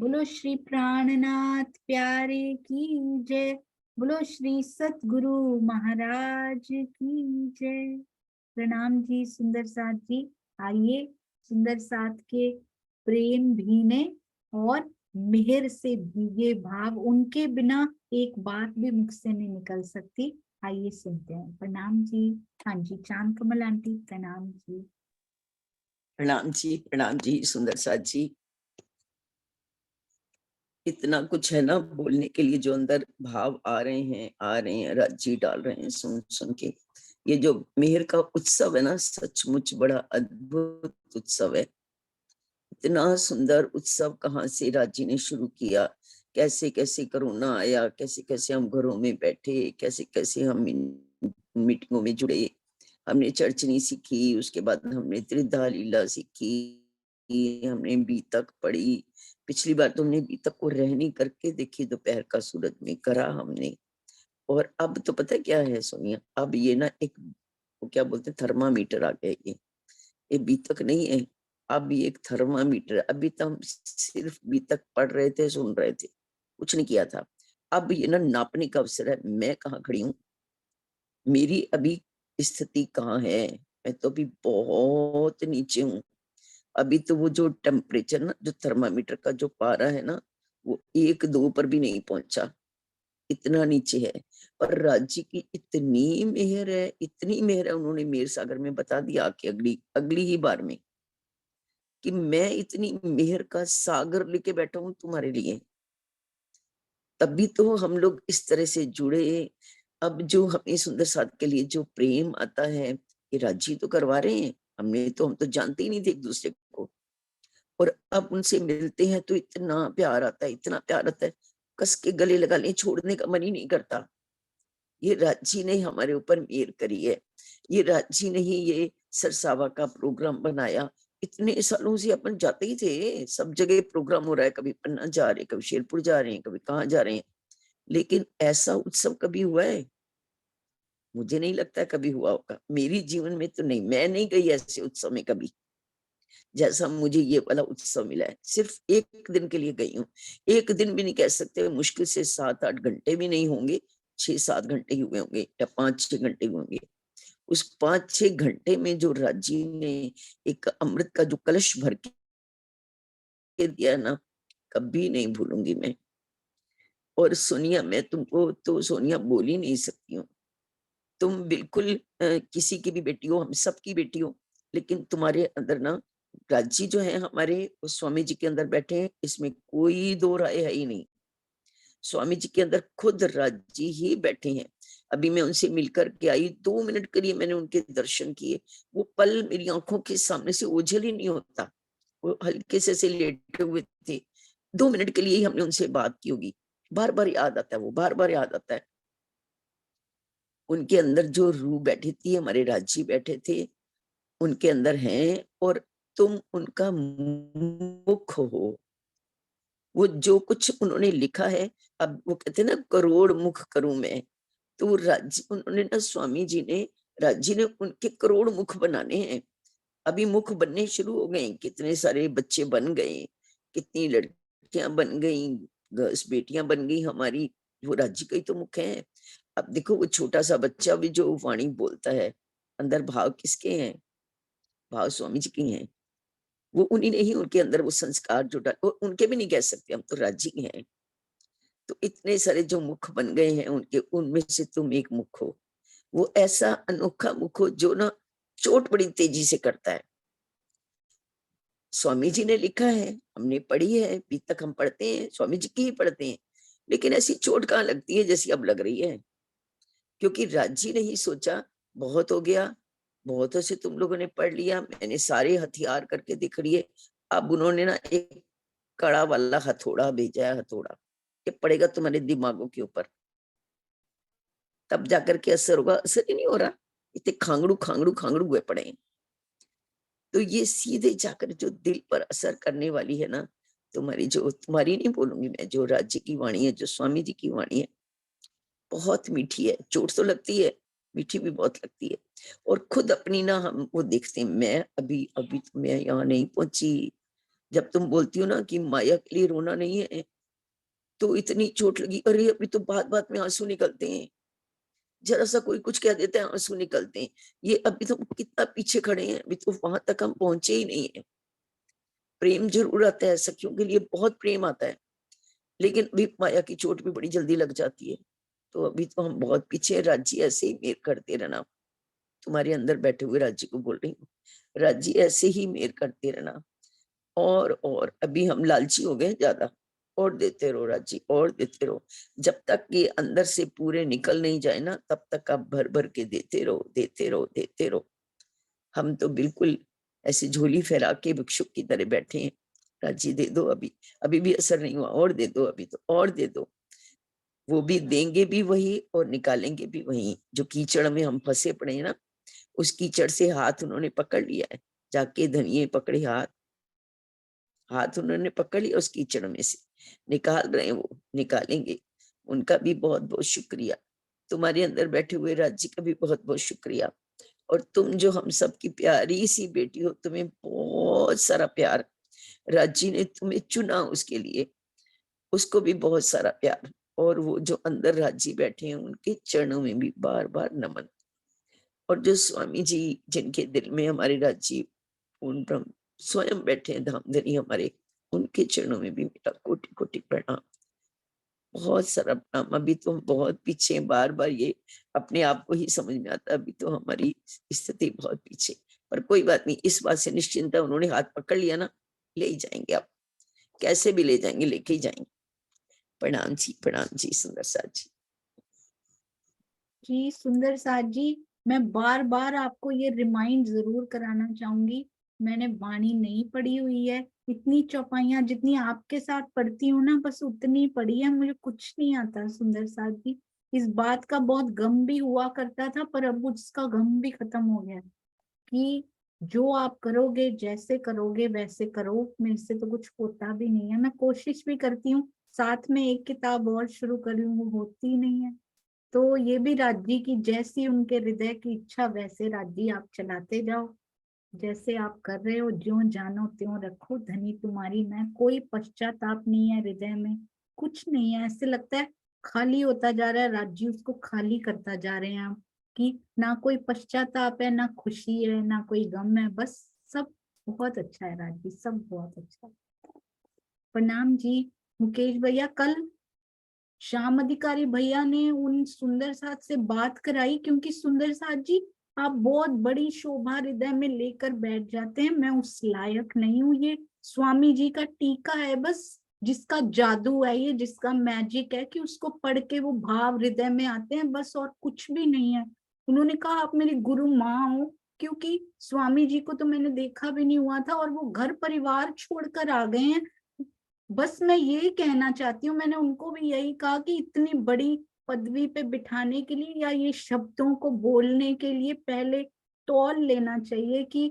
बोलो श्री प्राणनाथ प्यारे की जय। बोलो श्री सतगुरु महाराज की जय। प्रणाम जी सुंदर साथ जी। आइए सुंदर साथ के प्रेम भीने और मिहिर से भीगे भाव, उनके बिना एक बात भी मुख से नहीं निकल सकती। आइए सुनते हैं। प्रणाम जी। हाँ जी, चांद कमल आंटी प्रणाम जी। प्रणाम जी सुंदर साथ जी। इतना कुछ है ना बोलने के लिए, जो अंदर भाव आ रहे हैं राजी डाल रहे हैं सुन सुन के। ये जो मेहर का उत्सव है ना, सचमुच बड़ा अद्भुत उत्सव है। इतना सुंदर उत्सव कहाँ से राजी ने शुरू किया, कैसे कैसे कोरोना आया, कैसे कैसे हम घरों में बैठे, कैसे कैसे हम मीटिंगों में जुड़े। हमने चर्चनी सीखी, उसके बाद हमने त्रिधा लीला सीखी, हमने बीतक पढ़ी। पिछली बार तुमने बीतक को रहनी करके देखी, दोपहर का सूरज में करा हमने। और अब तो पता है क्या है सोनिया, अब ये ना एक वो क्या बोलते हैं, थर्मामीटर आ गया। ये बीतक नहीं है, अब ये एक थर्मामीटर। अभी तो हम सिर्फ बीतक पढ़ रहे थे, सुन रहे थे, कुछ नहीं किया था। अब ये ना नापने का अवसर है, मैं कहाँ खड़ी हूँ, मेरी अभी स्थिति कहाँ है। मैं तो अभी बहुत नीचे हूँ। अभी तो वो जो टेम्परेचर ना, जो थर्मामीटर का जो पारा है ना, वो 1-2 पर भी नहीं पहुंचा, इतना नीचे है। पर राज्य की इतनी मेहर है, इतनी मेहर है, उन्होंने मेहर सागर में बता दिया कि अगली अगली ही बार में कि मैं इतनी मेहर का सागर लेके बैठा हूं तुम्हारे लिए। तभी तो हम लोग इस तरह से जुड़े। अब जो हमें सुंदर साथ के लिए जो प्रेम आता है, ये राजी तो करवा रहे हैं। हम तो जानते ही नहीं थे एक दूसरे को, और अब उनसे मिलते हैं तो इतना प्यार आता है, इतना प्यार आता है, कस के गले लगा ले, छोड़ने का मन ही नहीं करता। ये राजी ने हमारे ऊपर मेहर करी है। ये राजी ने ही ये सरसावा का प्रोग्राम बनाया। इतने सालों से अपन जाते ही थे, सब जगह प्रोग्राम हो रहा है, कभी पन्ना जा रहे हैं, कभी शेरपुर जा रहे हैं, कभी कहाँ जा रहे हैं, लेकिन ऐसा उत्सव कभी हुआ है? मुझे नहीं लगता कभी हुआ होगा, मेरी जीवन में तो नहीं। मैं नहीं गई ऐसे उत्सव में कभी, जैसा मुझे ये वाला उत्सव मिला है। सिर्फ एक दिन के लिए गई हूँ। एक दिन भी नहीं कह सकते, मुश्किल से 7-8 घंटे भी नहीं होंगे, 6-7 घंटे ही हुए होंगे, या 5-6 घंटे हुए होंगे। उस 5-6 घंटे में जो राजी ने एक अमृत का जो कलश भर के दिया ना, कभी नहीं भूलूंगी मैं। और सोनिया, मैं तुमको तो सोनिया बोल ही नहीं सकती हूँ। तुम बिल्कुल किसी की भी बेटी हो, हम सब की बेटी हो, लेकिन तुम्हारे अंदर ना राजी जो है हमारे, वो स्वामी जी के अंदर बैठे हैं, इसमें कोई दो राय है ही नहीं। स्वामी जी के अंदर खुद राजी ही बैठे हैं। अभी मैं उनसे मिलकर के आई, 2 मिनट के लिए मैंने उनके दर्शन किए। वो पल मेरी आंखों के सामने से ओझल ही नहीं होता। वो हल्के से लेटे हुए थे। 2 मिनट के लिए ही हमने उनसे बात की होगी। बार बार याद आता है, वो बार बार याद आता है। उनके अंदर जो रूह बैठी थी, हमारे राजी बैठे थे, उनके अंदर हैं, और तुम उनका मुख हो। वो जो कुछ उन्होंने लिखा है, अब वो कहते हैं ना, करोड़ मुख करूं मैं। तो राजी उन्होंने ना, स्वामी जी ने, राजी ने उनके करोड़ मुख बनाने हैं। अभी मुख बनने शुरू हो गए, कितने सारे बच्चे बन गए, कितनी लड़कियां बन गई, गर्ल्स बेटियां बन गई हमारी। वो राज्य का ही तो मुख है। अब देखो, वो छोटा सा बच्चा भी जो वाणी बोलता है, अंदर भाव किसके हैं? भाव स्वामी जी के हैं। वो उन्हीं ने ही उनके अंदर वो संस्कार जो डाल, उनके भी नहीं कह सकते, हम तो राजी हैं। तो इतने सारे जो मुख बन गए हैं उनके, उनमें से तुम एक मुख हो। वो ऐसा अनोखा मुख हो जो ना चोट बड़ी तेजी से करता है। स्वामी जी ने लिखा है, हमने पढ़ी है, अभी तक हम पढ़ते हैं, स्वामी जी की ही पढ़ते हैं, लेकिन ऐसी चोट कहाँ लगती है जैसी अब लग रही है। क्योंकि राजी ने ही सोचा, बहुत हो गया, बहुतों से तुम लोगों ने पढ़ लिया, मैंने सारे हथियार करके दिख लिए। अब उन्होंने ना एक कड़ा वाला हथौड़ा भेजा है, हथौड़ा, ये पड़ेगा तुम्हारे दिमागों के ऊपर, तब जाकर के असर होगा। असर ही नहीं हो रहा, इतने खांगड़ू खांगड़ू खांगड़ू हुए पड़े हैं। तो ये सीधे जाकर जो दिल पर असर करने वाली है ना, तुम्हारी जो, तुम्हारी नहीं बोलूंगी मैं, जो राज्य की वाणी है, जो स्वामी जी की वाणी है, बहुत मीठी है। चोट तो लगती है, मीठी भी बहुत लगती है। और खुद अपनी ना हम वो देखते हैं, मैं अभी अभी तो मैं यहाँ नहीं पहुंची, जब तुम बोलती हो ना कि माया के लिए रोना नहीं है, तो इतनी चोट लगी, अरे अभी तो बात बात में आंसू निकलते हैं, जरा सा कोई कुछ कह देता है आंसू निकलते हैं। ये अभी तो कितना पीछे खड़े हैं, अभी तो वहां तक हम पहुंचे ही नहीं है। प्रेम जरूर आता है, सखियों के लिए बहुत प्रेम आता है, लेकिन अभी माया की चोट भी बड़ी जल्दी लग जाती है। तो अभी तो हम बहुत पीछे हैं। राज्य ऐसे ही मेर करते रहना। तुम्हारे अंदर बैठे हुए राज्य को बोल रही हूँ, राज्य ऐसे ही मेर करते रहना। और अभी हम लालची हो गए ज्यादा, और देते रहो राज्य, और देते रहो। जब तक ये अंदर से पूरे निकल नहीं जाए ना, तब तक आप भर भर के देते रहो, देते रहो, देते रहो। हम तो बिल्कुल ऐसे झोली फैला के भिक्षुक की तरह बैठे हैं। राज्य दे दो, अभी अभी भी असर नहीं हुआ, और दे दो, अभी तो और दे दो। वो भी देंगे भी वही और निकालेंगे भी वही। जो कीचड़ में हम फंसे पड़े हैं ना, उस कीचड़ से हाथ उन्होंने पकड़ लिया है। जाके धनिये पकड़े हाथ, हाथ उन्होंने पकड़ लिया, उस कीचड़ में से निकाल रहे हैं, वो निकालेंगे। उनका भी बहुत बहुत शुक्रिया। तुम्हारे अंदर बैठे हुए राज्य का भी बहुत बहुत शुक्रिया। और तुम जो हम सबकी प्यारी सी बेटी हो, तुम्हें बहुत सारा प्यार। राज्य ने तुम्हें चुना उसके लिए, उसको भी बहुत सारा प्यार। और वो जो अंदर राज्य बैठे हैं, उनके चरणों में भी बार बार नमन। और जो स्वामी जी जिनके दिल में हमारे राज्य पूर्ण ब्रह्म स्वयं बैठे हैं, धामधनी हमारे, उनके चरणों में भी मेरा कोटि कोटि प्रणाम, बहुत सारा प्रणाम। अभी तो हम बहुत पीछे, बार बार ये अपने आप को ही समझ में आता है, अभी तो हमारी स्थिति बहुत पीछे। पर कोई बात नहीं, इस बात से निश्चिंत है, उन्होंने हाथ पकड़ लिया ना, ले ही जाएंगे आप, कैसे भी ले जाएंगे, लेके ही जाएंगे। प्रणाम जी सुंदर साथ जी। जी सुंदर साथ जी, मैं बार बार आपको ये रिमाइंड जरूर कराना चाहूंगी, मैंने वाणी नहीं पढ़ी हुई है। इतनी चौपाइयां जितनी आपके साथ पढ़ती हूँ ना, बस उतनी पढ़ी है, मुझे कुछ नहीं आता सुंदर साथ जी। इस बात का बहुत गम भी हुआ करता था, पर अब उसका गम भी खत्म हो गया है कि जो आप करोगे, जैसे करोगे वैसे करो, मेरे से तो कुछ होता भी नहीं है। मैं कोशिश भी करती हूँ साथ में एक किताब और शुरू कर लूं, वो होती नहीं है। तो ये भी राज्य की, जैसी उनके हृदय की इच्छा वैसे राज्य आप चलाते जाओ, जैसे आप कर रहे हो, ज्यों जानो त्यों रखो, धनी तुम्हारी मैं। कोई पश्चाताप नहीं है हृदय में, कुछ नहीं है। ऐसे लगता है खाली होता जा रहा है राज्य, उसको खाली करता जा रहे हैं आप, कि ना कोई पश्चाताप है, ना खुशी है, ना कोई गम है, बस सब बहुत अच्छा है राज्य, सब बहुत अच्छा है। प्रणाम जी मुकेश भैया। कल श्याम अधिकारी भैया ने उन सुंदर साथ से बात कराई, क्योंकि सुंदर साथ जी आप बहुत बड़ी शोभा हृदय में लेकर बैठ जाते हैं, मैं उस लायक नहीं हूँ। ये स्वामी जी का टीका है बस, जिसका जादू है ये, जिसका मैजिक है कि उसको पढ़ के वो भाव हृदय में आते हैं, बस और कुछ भी नहीं है। उन्होंने कहा आप मेरी गुरु माँ हो, क्योंकि स्वामी जी को तो मैंने देखा भी नहीं हुआ था, और वो घर परिवार छोड़कर आ गए हैं। बस मैं ये कहना चाहती हूँ, मैंने उनको भी यही कहा कि इतनी बड़ी पदवी पे बिठाने के लिए, या ये शब्दों को बोलने के लिए पहले तौल लेना चाहिए कि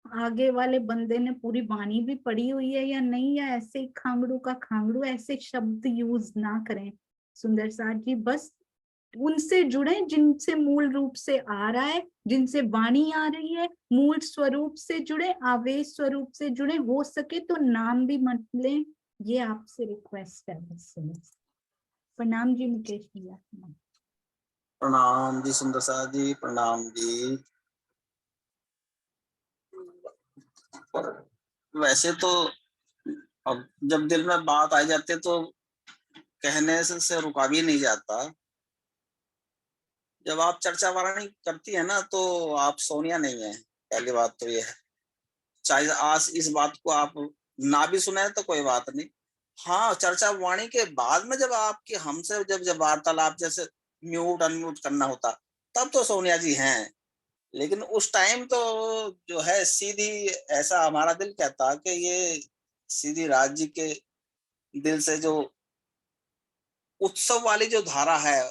आगे वाले बंदे ने पूरी वाणी भी पढ़ी हुई है या नहीं, या ऐसे ही खांगड़ू का खांगड़ू, ऐसे शब्द यूज ना करें सुंदर साथ जी। बस उनसे जुड़े जिनसे मूल रूप से आ रहा है, जिनसे वाणी आ रही है, मूल स्वरूप से जुड़े, आवेश स्वरूप से जुड़े, हो सके तो नाम भी मत लें, ये आपसे रिक्वेस्ट है बस। प्रणाम जी मुकेश भैया। प्रणाम जी सुंदर साथ जी, प्रणाम जी। वैसे तो अब जब दिल में बात आ जाती है तो कहने से रुका भी नहीं जाता। जब आप चर्चा वाराणी करती है ना, तो आप सोनिया नहीं है, पहली बात तो ये है। चाहे आज इस बात को आप ना भी सुने तो कोई बात नहीं। हाँ, चर्चा वाणी के बाद में जब आपकी हमसे जब वार्तालाप जैसे म्यूट अनम्यूट करना होता, तब तो सोनिया जी हैं। लेकिन उस टाइम तो जो है सीधी, ऐसा हमारा दिल कहता कि ये सीधी राज्य के दिल से जो उत्सव वाली जो धारा है,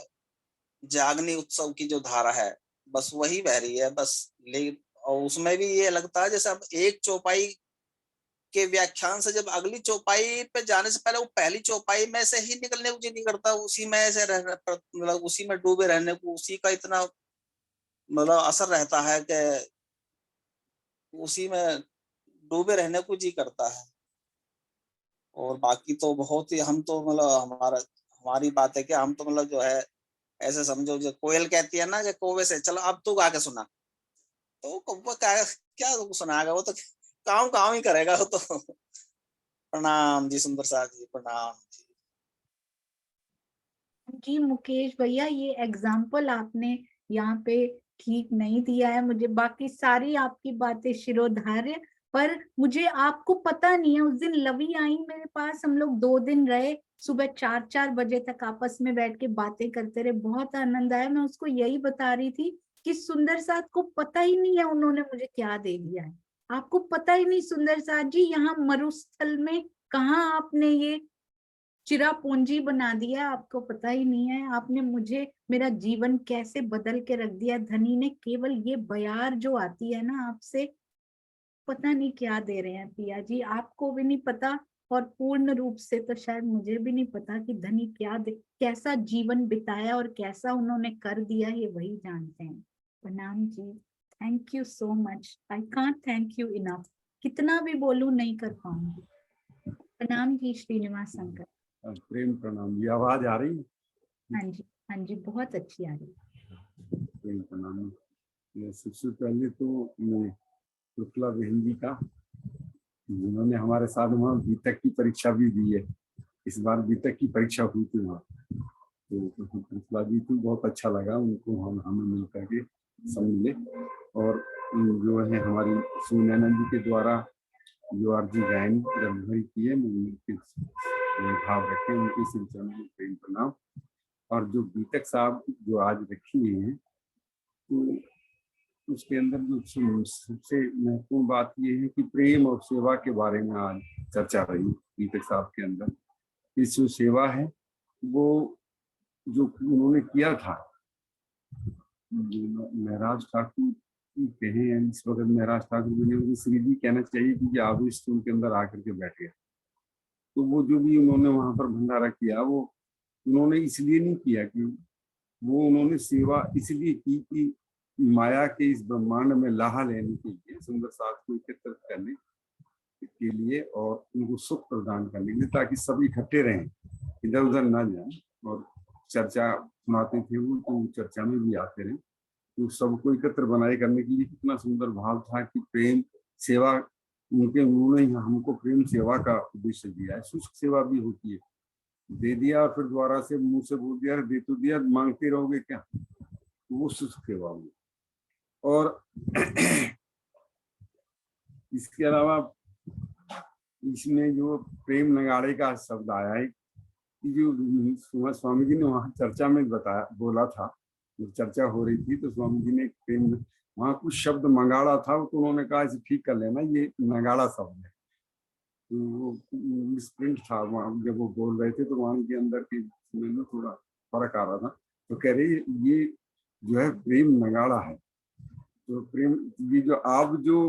जागनी उत्सव की जो धारा है, बस वही बह रही है बस। लेकिन और उसमें भी ये लगता है जैसे अब एक चौपाई के व्याख्यान से जब अगली चौपाई पे जाने से पहले वो पहली चौपाई में से ही निकलने को जी नहीं करता, उसी में से मतलब उसी में डूबे रहने को, उसी का इतना मतलब असर रहता है कि उसी में डूबे रहने को जी करता है। और बाकी तो बहुत ही हम तो मतलब हमारी बात है कि हम तो मतलब जो है ऐसे समझो, जो कोयल कहती है ना कि कौवे से, चलो अब तू गा के सुना, तो कौवा क्या सुनाएगा, वो तो काम काम ही करेगा वो तो। प्रणाम जी सुंदर साथ जी, प्रणाम जी। जी मुकेश भैया, ये एग्जाम्पल आपने यहाँ पे ठीक नहीं दिया है मुझे। बाकी सारी आपकी बातें शिरोधार्य, पर मुझे आपको पता नहीं है, उस दिन लवी आई मेरे पास, हम लोग 2 दिन रहे, सुबह 4-4 बजे तक आपस में बैठ के बातें करते रहे, बहुत आनंद आया। मैं उसको यही बता रही थी कि सुंदर साथ को पता ही नहीं है उन्होंने मुझे क्या दे दिया है। आपको पता ही नहीं सुंदर साथ जी, यहाँ मरुस्थल में कहाँ आपने ये चिरा पूंजी बना दिया, आपको पता ही नहीं है। आपने मुझे, मेरा जीवन कैसे बदल के रख दिया। धनी ने केवल ये बयार जो आती है ना आपसे, पता नहीं क्या दे रहे हैं पिया जी, आपको भी नहीं पता, और पूर्ण रूप से तो शायद मुझे भी नहीं पता कि धनी क्या दे, कैसा जीवन बिताया और कैसा उन्होंने कर दिया, ये वही जानते हैं। प्रणाम जी, thank you so much, I can't thank you enough, कितना भी बोलूं नहीं कर पाऊंगी। प्रणाम जी श्रीनिवास शंकर। प्रेम प्रणाम। ये आवाज आ रही है? हाँ जी, हाँ जी, बहुत अच्छी आ रही है। प्रेम प्रणाम। सबसे पहले तो मैं शुक्ला बहन जी का, जिन्होंने हमारे साथ वहाँ बीटेक की परीक्षा भी दी है, इस बार बीटेक की परीक्षा हुई थी वहाँ, तो शुक्ला जी को बहुत अच्छा लगा, उनको हमें मिल करके सब मिले। और जो है हमारी सुनैना जी के द्वारा जो आरजी गायन भरी की है, उनके भाव रखे, उनके श्री चरणों में प्रेम प्रणाम। और जो बीटेक साहब जो आज रखी हुई है, तो उसके अंदर जो सबसे महत्वपूर्ण बात ये है कि प्रेम और सेवा के बारे में आज चर्चा रही बीटेक साहब के अंदर। इस जो सेवा है वो जो उन्होंने किया था, महराज ठाकुर कहे इस वक्त महराज ठाकुर जी श्री जी कहना चाहिए कि आवेश तो उनके अंदर आकर के बैठ गया। तो वो जो भी उन्होंने वहां पर भंडारा किया, वो उन्होंने इसलिए नहीं किया कि वो उन्होंने सेवा इसलिए की कि माया के इस ब्रह्मांड में लाहा लेने के लिए, सुंदर साथ को एकत्रित करने के लिए और उनको सुख प्रदान करने के लिए, ताकि सब इकट्ठे रहें, इधर उधर ना जाए। और चर्चा सुनाते थे वो, तो चर्चा में भी आते रहे, तो सबको एकत्र बनाए करने के लिए कितना सुंदर भाव था कि प्रेम सेवा, उन्होंने हमको प्रेम सेवा का उद्देश्य दिया है। शुष्क सेवा भी होती है, दे दिया और फिर दोबारा से मुंह से बोल दिया दे तो दिया, मांगते रहोगे क्या, वो शुष्क सेवा हुई। और इसके अलावा इसमें जो प्रेम नगाड़े का शब्द आया है, कि जो स्वामी जी ने वहाँ चर्चा में बताया, बोला था, जब चर्चा हो रही थी तो स्वामी जी ने प्रेम वहाँ कुछ शब्द मंगाड़ा था, तो उन्होंने कहा इसे ठीक कर लेना, ये नगाड़ा शब्द है। तो वो मिसप्रिंट था वहाँ, जब वो बोल रहे थे तो वहाँ के अंदर की में थोड़ा फर्क आ रहा था। तो कह रही ये जो है प्रेम नगाड़ा है। तो प्रेम, ये जो आप जो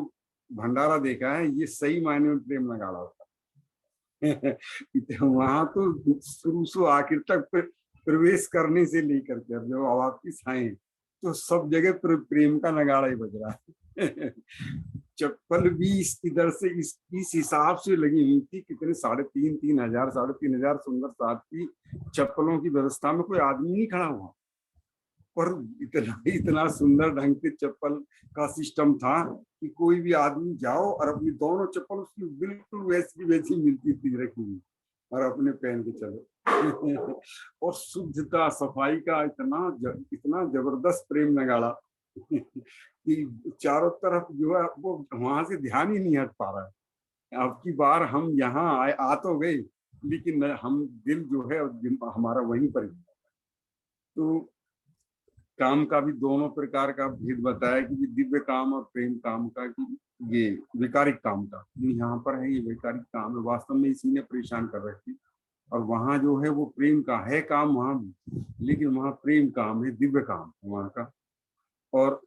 भंडारा देखा है, ये सही मायने में प्रेम नगाड़ा होता है। वहां तो शुरू से आखिर तक प्रवेश करने से लेकर के जब वापिस आए तो सब जगह प्रेम का नगाड़ा ही बज रहा है। चप्पल भी इधर से इस हिसाब से लगी हुई थी, कितने 3,500 सुंदर साथ की चप्पलों की व्यवस्था में कोई आदमी नहीं खड़ा हुआ, पर इतना सुंदर ढंग से चप्पल का सिस्टम था कि कोई भी आदमी जाओ और अपनी दोनों चप्पल उसकी बिल्कुल वैसी वैसी मिलती थी रखी हुई, और अपने पहन के चलो। और शुद्धता सफाई का इतना जबरदस्त प्रेम नगाड़ा कि चारों तरफ जो है वो वहां से ध्यान ही नहीं हट पा रहा है। अब की बार हम यहाँ आए, आ तो गए, लेकिन हम दिल जो है हमारा वहीं पर। तो काम का भी दोनों प्रकार का भेद बताया कि दिव्य काम और प्रेम काम का, कि ये वैकारिक काम का यहाँ पर है, ये वैकारिक काम है, वास्तव में इसी ने परेशान कर रखी। और वहाँ जो है वो प्रेम का है काम वहाँ भी, लेकिन वहाँ प्रेम काम है, दिव्य काम वहाँ का। और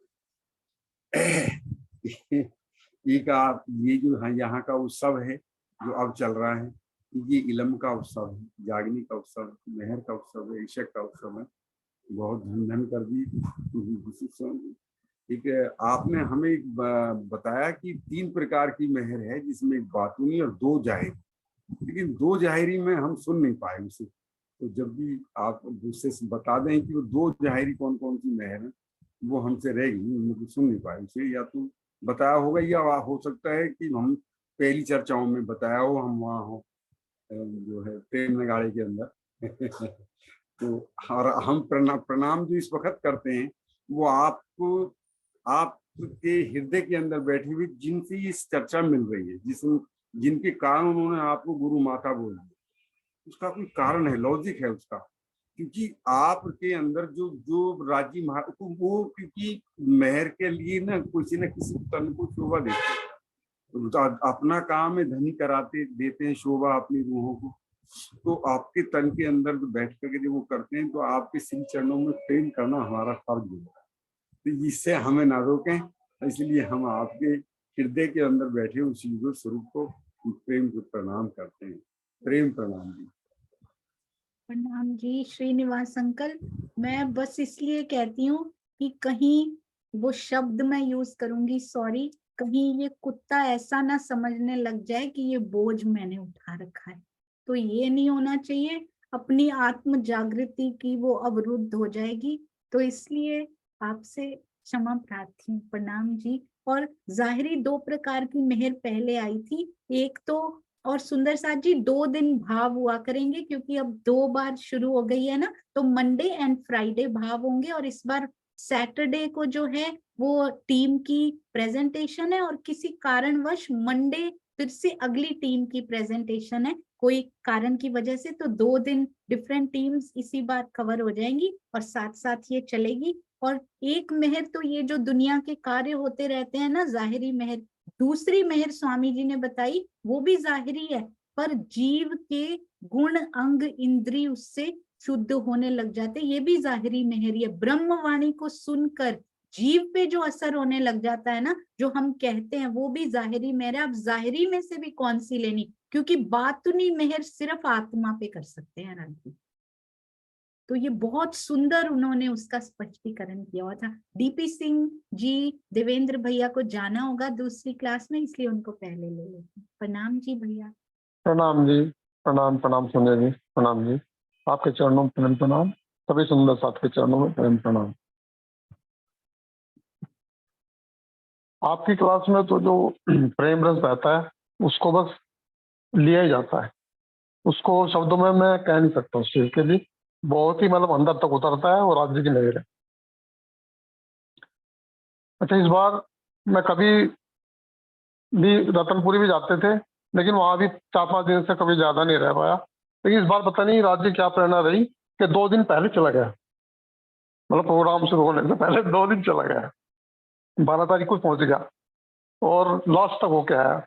एक आप ये जो है यहाँ का उत्सव है जो अब चल रहा है, ये इलम का उत्सव है, जागनी का उत्सव, मेहर का उत्सव है, ईशक का उत्सव है। बहुत धन धन कर दी। ठीक है, आपने हमें बताया कि 3 प्रकार की मेहर है, जिसमें एक बातूनी और 2 जाहिर। लेकिन दो जाहिरी में हम सुन नहीं पाए उसे। तो जब भी आप दूसरे से बता दें कि वो दो जाहिरी कौन कौन सी मेहर है, वो हमसे रह गई, हम सुन नहीं पाए उसे। या तो बताया होगा, या हो सकता है कि हम पहली चर्चाओं में बताया हो, हम वहाँ हो जो है प्रेम नगाड़े के अंदर। तो और हम प्रणाम जो इस वक्त करते हैं वो आपको, आपके हृदय के अंदर बैठी हुई जिनसे इस चर्चा मिल रही है, जिनके कारण उन्होंने आपको गुरु माता बोल दिया, उसका कोई कारण है, लॉजिक है उसका। क्योंकि आपके अंदर जो जो राजी वो क्योंकि मेहर के लिए ना किसी न किसी तन को शोभा देते हैं, तो अपना काम है धनी कराते देते हैं शोभा अपनी रूहों को। तो आपके तन के अंदर जो बैठ करके जब वो करते हैं तो आपके श्री चरणों में प्रेम करना हमारा फर्ज होता है। तो इससे हमें ना रोकें, इसलिए हम आपके हृदय के अंदर बैठे उसी स्वरूप को प्रेम को प्रणाम करते हैं। प्रेम प्रणाम जी। प्रणाम जी श्रीनिवास अंकल। मैं बस इसलिए कहती हूँ कि कहीं वो शब्द मैं यूज करूंगी, सॉरी, कहीं ये कुत्ता ऐसा ना समझने लग जाए कि ये बोझ मैंने उठा रखा है। तो ये नहीं होना चाहिए, अपनी आत्म जागृति की वो अवरुद्ध हो जाएगी। तो इसलिए आपसे क्षमा प्रार्थी हूँ। प्रणाम जी। और जाहिरी दो प्रकार की मेहर पहले आई थी, एक तो, और सुंदर साथ जी 2 दिन भाव हुआ करेंगे क्योंकि अब 2 बार शुरू हो गई है ना, तो मंडे एंड फ्राइडे भाव होंगे। और इस बार सैटरडे को जो है वो टीम की प्रेजेंटेशन है, और किसी कारणवश मंडे फिर से अगली टीम की प्रेजेंटेशन है कोई कारण की वजह से। तो 2 दिन डिफरेंट टीम्स इसी बार कवर हो जाएंगी और साथ साथ ये चलेगी। और एक मेहर तो ये जो दुनिया के कार्य होते रहते हैं ना, जाहिरी मेहर, दूसरी मेहर स्वामी जी ने बताई वो भी जाहिरी है, पर जीव के गुण अंग इंद्रिय उससे शुद्ध होने लग जाते, ये भी जाहिरी मेहर है। ब्रह्मवाणी को सुनकर जीव पे जो असर होने लग जाता है ना, जो हम कहते हैं, वो भी जाहिरी मेहर है। अब जाहिरी में से भी कौन सी लेनी, क्योंकि बातुनी मेहर सिर्फ आत्मा पे कर सकते हैं राजी। तो ये बहुत सुंदर उन्होंने उसका स्पष्टीकरण किया हुआ था। डीपी सिंह जी, देवेंद्र भैया को जाना होगा दूसरी क्लास में, इसलिए उनको पहले ले लेते हैं। प्रणाम जी भैया। प्रणाम जी। प्रणाम प्रणाम सुंदर जी, प्रणाम जी। आपके चरणों में प्रेम प्रणाम, सभी सुंदर साथ के चरणों में प्रेम प्रणाम। आपकी क्लास में तो जो प्रेम रस रहता है उसको बस लिया ही जाता है, उसको शब्दों में मैं कह नहीं सकता। उस चीज के लिए बहुत ही मतलब अंदर तक उतरता है और राज्य की नजर है। अच्छा, इस बार मैं कभी भी रतनपुरी भी जाते थे, लेकिन वहां भी 4-5 दिन से कभी ज्यादा नहीं रह पाया। लेकिन इस बार पता नहीं राज्य क्या प्रेरणा रही कि 2 दिन पहले चला गया, मतलब प्रोग्राम शुरू होने से पहले 2 दिन चला गया, 12 तारीख को पहुंच गया और लास्ट तक होके आया।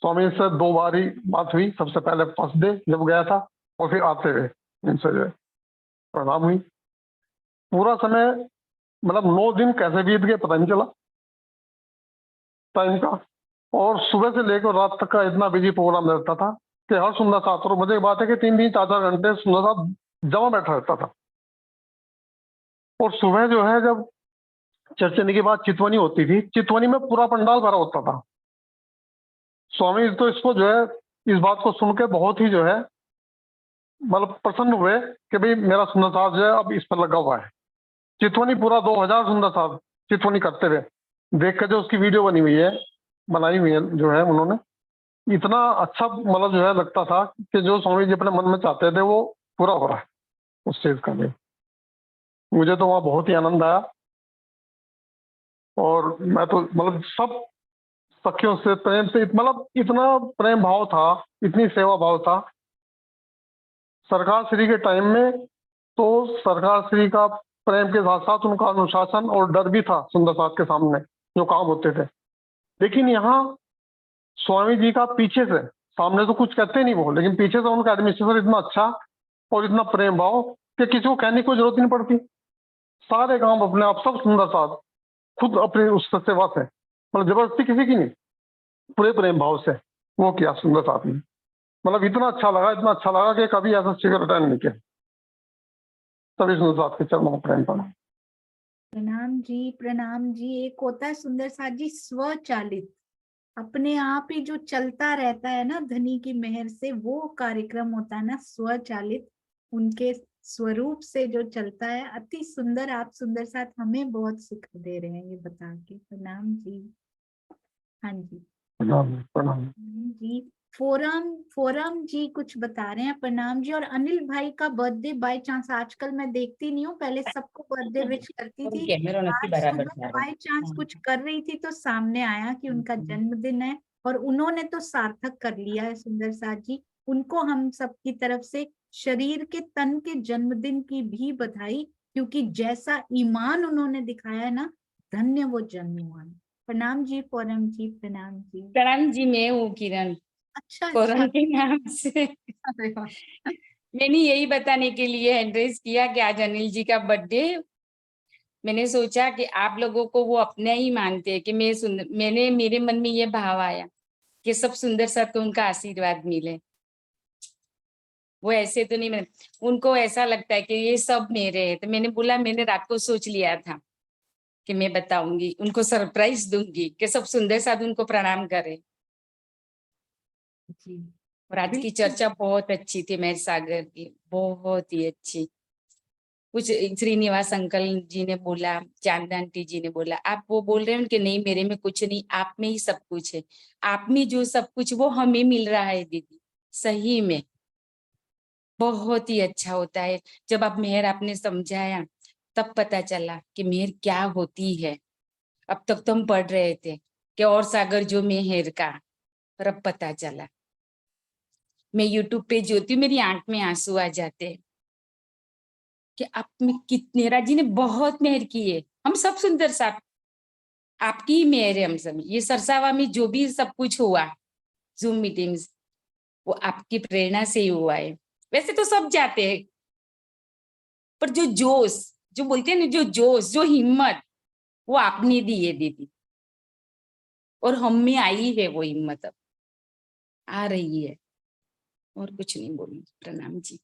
स्वामी से 2 बार ही बात हुई, सबसे पहले फर्स्ट डे जब गया था और फिर आते हुए इनसे जो है प्रणाम हुई। पूरा समय मतलब 9 दिन कैसे बीत गए पता नहीं चला टाइम का। और सुबह से लेकर रात तक का इतना बिजी प्रोग्राम रहता था कि हर सुंदर साथ, और मजे की बात है कि 3-3 4-4 घंटे सुंदर साथ जमा बैठा रहता था। और सुबह जो है जब चर्चने के बाद चितवनी होती थी, चितवनी में पूरा पंडाल भरा होता था। स्वामी तो इसको जो है इस बात को सुन के बहुत ही जो है मतलब प्रसन्न हुए कि भाई मेरा सुंदर साथ जो है अब इस पर लगा हुआ है। चितवनी पूरा 2000 सुंदर साथ चितवनी करते हुए देख कर जो उसकी वीडियो बनी हुई है, बनाई हुई है जो है उन्होंने, इतना अच्छा मतलब जो है लगता था कि जो स्वामी जी अपने मन में चाहते थे वो पूरा हो रहा है उस चीज का लिए। मुझे तो वहाँ बहुत ही आनंद आया और मैं तो मतलब सब सखियों से प्रेम से मतलब इतना प्रेम भाव था, इतनी सेवा भाव था। सरकार श्री के टाइम में तो सरकार श्री का प्रेम के साथ साथ उनका अनुशासन और डर भी था सुंदर साथ के सामने जो काम होते थे। लेकिन यहाँ स्वामी जी का पीछे से, सामने तो कुछ कहते नहीं वो, लेकिन पीछे से उनका एडमिनिस्ट्रेशन इतना अच्छा और इतना प्रेम भाव कि किसी को कहने की कोई जरूरत नहीं पड़ती। सारे काम अपने आप सब सुंदर साथ खुद अपनी उस सेवा से, मतलब जबरदस्ती किसी की नहीं, पूरे प्रेम भाव से वो किया सुंदर साथ ने। मतलब इतना अच्छा लगा कि कभी ऐसा शिखर अटेंड नहीं किया। सभी सुंदर साथ के चरणों में प्रेम पड़ा। प्रणाम जी, प्रणाम जी। एक होता है सुंदर साथ जी स्वचालित, अपने आप ही जो चलता रहता है ना धनी की मेहर से, वो कार्यक्रम होता है ना स्वचालित, उनके स्वरूप से जो चलता है। अति सुंदर, आप सुंदर साथ हमें बहुत सुख दे रहे हैं ये बता के। प्रणाम जी। हाँ जी प्रणाम प्रणाम। जी। फोरम फोरम जी कुछ बता रहे हैं। प्रणाम जी। और अनिल भाई का बर्थडे बाय चांस, आजकल मैं देखती नहीं हूँ, पहले सबको बर्थडे विश करती थी, कैमरा नक्की आज बराबर सुबह था बाय चांस कुछ कर रही थी तो सामने आया कि उनका जन्मदिन है, और उन्होंने तो सार्थक कर लिया है सुंदर साथ जी। उनको हम सबकी तरफ से शरीर के तन के जन्मदिन की भी बधाई, क्योंकि जैसा ईमान उन्होंने दिखाया है ना, धन्य वो जन्मवान। प्रणाम जी फोरम जी। प्रणाम जी। प्रणाम जी, मैं हूँ किरण, अच्छा कोरन अच्छा। के नाम से। अरे वाह। मैंने यही बताने के लिए एड्रेस किया कि आज अनिल जी का बर्थडे। मैंने सोचा कि आप लोगों को वो अपना ही मानते हैं कि मैंने मेरे मन में ये भाव आया कि सब सुंदर सा तो उनका आशीर्वाद मिले। वो ऐसे तो नहीं, उनको ऐसा लगता है कि ये सब मेरे हैं, तो मैंने बोला, मैंने रात को सोच लिया था कि मैं बताऊंगी, उनको सरप्राइज दूंगी कि सब सुंदर साथ उनको प्रणाम करें। जी और आज की बिल्कुल। चर्चा बहुत अच्छी थी मेहर सागर की, बहुत ही अच्छी। कुछ श्रीनिवास अंकल जी ने बोला, चांदा आंटी जी ने बोला, आप वो बोल रहे हैं कि नहीं मेरे में कुछ नहीं, आप में ही सब कुछ है। आप में जो सब कुछ वो हमें मिल रहा है दीदी, सही में बहुत ही अच्छा होता है। जब आप मेहर आपने समझाया तब पता चला कि मेहर क्या होती है। अब तक तो हम पढ़ रहे थे कि और सागर जो मेहर का, पर अब पता चला। मैं यूट्यूब पे जोती हूँ, मेरी आंख में आंसू आ जाते हैं कि आप में कितने, राजी ने बहुत मेहर की है। हम सब सुंदर साथ आपकी ही मेहर है। हम सब ये सरसावा में जो भी सब कुछ हुआ, जूम मीटिंग्स, वो आपकी प्रेरणा से ही हुआ है। वैसे तो सब जाते हैं, पर जो जोश, जो बोलते हैं ना, जो जोश, जो हिम्मत, वो आपने दी है दीदी, और हम में आई है वो हिम्मत, अब आ रही है। और कुछ नहीं बोलूंगी। प्रणाम जी।